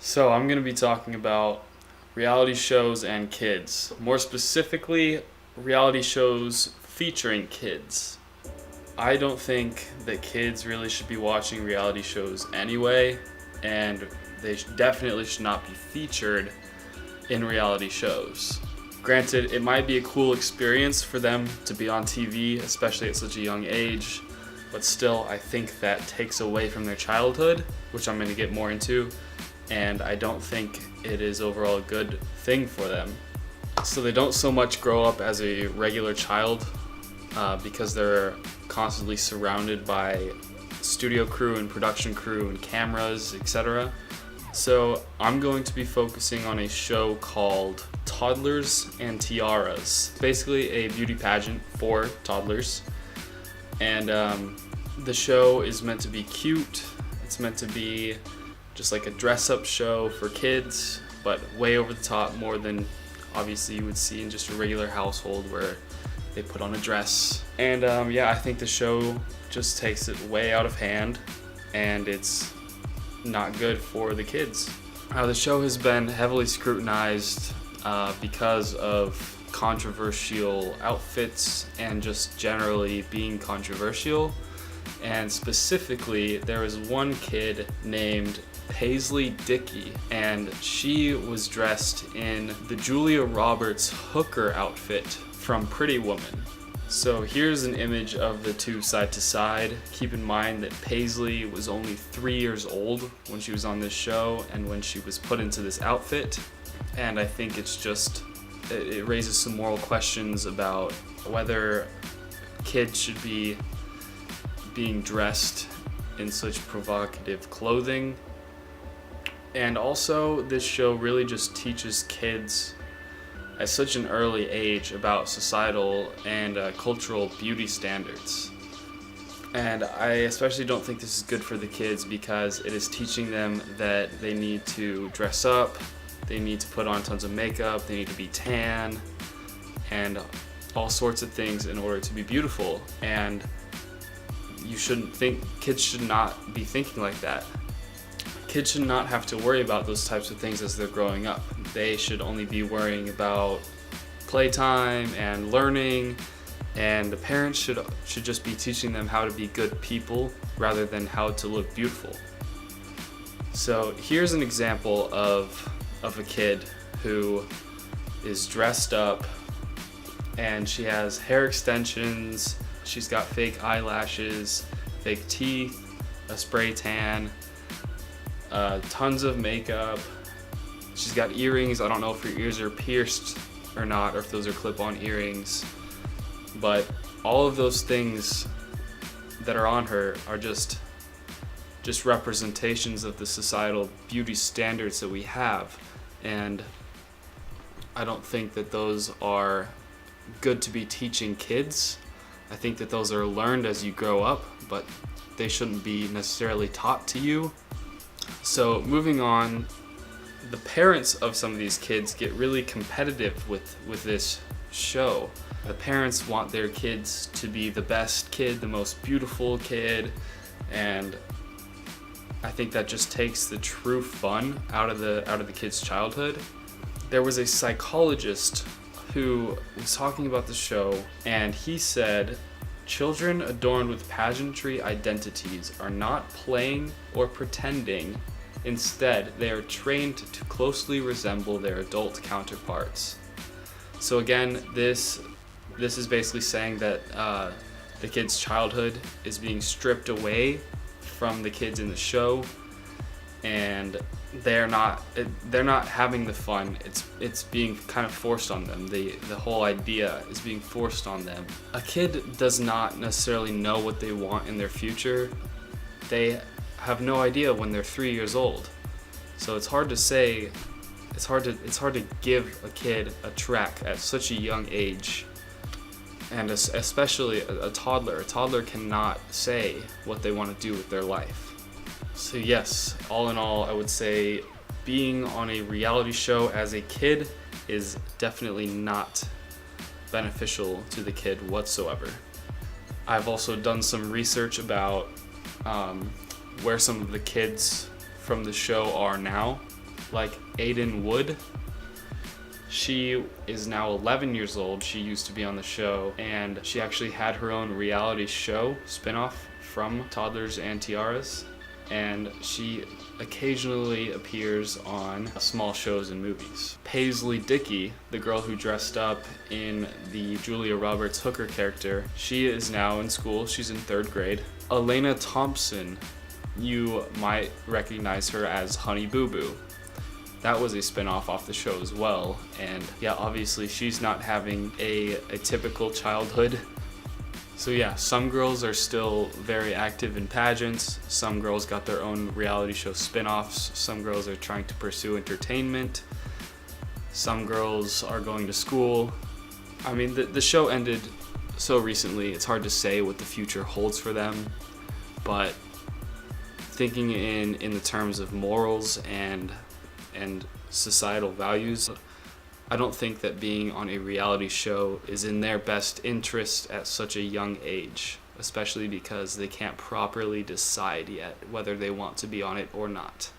So, I'm going to be talking about reality shows and kids. More specifically, reality shows featuring kids. I don't think that kids really should be watching reality shows anyway, and they definitely should not be featured in reality shows. Granted, it might be a cool experience for them to be on TV, especially at such a young age, but still, I think that takes away from their childhood, which I'm going to get more into, and I don't think it is overall a good thing for them. So they don't so much grow up as a regular child because they're constantly surrounded by studio crew and production crew and cameras, etc. So I'm going to be focusing on a show called Toddlers and Tiaras. It's basically a beauty pageant for toddlers, and the show is meant to be cute. It's meant to be just like a dress-up show for kids, but way over the top, more than obviously you would see in just a regular household where they put on a dress. And I think the show just takes it way out of hand, and it's not good for the kids. The show has been heavily scrutinized because of controversial outfits and just generally being controversial. And specifically, there was one kid named Paisley Dickey, and she was dressed in the Julia Roberts hooker outfit from Pretty Woman. So here's an image of the two side to side. Keep in mind that Paisley was only 3 years old when she was on this show and when she was put into this outfit. And I think it raises some moral questions about whether kids should be being dressed in such provocative clothing. And also, this show really just teaches kids at such an early age about societal and cultural beauty standards. And I especially don't think this is good for the kids because it is teaching them that they need to dress up, they need to put on tons of makeup, they need to be tan, and all sorts of things in order to be beautiful. And kids should not be thinking like that. Kids should not have to worry about those types of things as they're growing up. They should only be worrying about playtime and learning, and the parents should just be teaching them how to be good people rather than how to look beautiful. So here's an example of a kid who is dressed up, and she has hair extensions, she's got fake eyelashes, fake teeth, a spray tan, tons of makeup. She's got earrings. I don't know if her ears are pierced or not, or if those are clip-on earrings. But all of those things that are on her are just representations of the societal beauty standards that we have. And I don't think that those are good to be teaching kids. I think that those are learned as you grow up, but they shouldn't be necessarily taught to you. So moving on, the parents of some of these kids get really competitive with this show. The parents want their kids to be the best kid, the most beautiful kid, and I think that just takes the true fun out of the kid's childhood. There was a psychologist who was talking about the show, and he said, "Children adorned with pageantry identities are not playing or pretending. Instead, they are trained to closely resemble their adult counterparts." So again, this is basically saying that the kid's childhood is being stripped away from the kids in the show, and they're not having the fun. It's being kind of forced on them. The whole idea is being forced on them. A kid does not necessarily know what they want in their future. They have no idea when they're 3 years old. So it's hard to say. It's hard to give a kid a track at such a young age, and especially a toddler. A toddler cannot say what they want to do with their life. So yes, all in all, I would say being on a reality show as a kid is definitely not beneficial to the kid whatsoever. I've also done some research about where some of the kids from the show are now, like Aiden Wood. She is now 11 years old. She used to be on the show, and she actually had her own reality show spinoff from Toddlers and Tiaras, and she occasionally appears on small shows and movies. Paisley Dickey, the girl who dressed up in the Julia Roberts hooker character, she is now in school. She's in 3rd grade. Elena Thompson, you might recognize her as Honey Boo Boo. That was a spinoff off the show as well, and yeah, obviously she's not having a typical childhood. So yeah, some girls are still very active in pageants, some girls got their own reality show spinoffs, some girls are trying to pursue entertainment, some girls are going to school. I mean, the show ended so recently, it's hard to say what the future holds for them, but thinking in the terms of morals and societal values, I don't think that being on a reality show is in their best interest at such a young age, especially because they can't properly decide yet whether they want to be on it or not.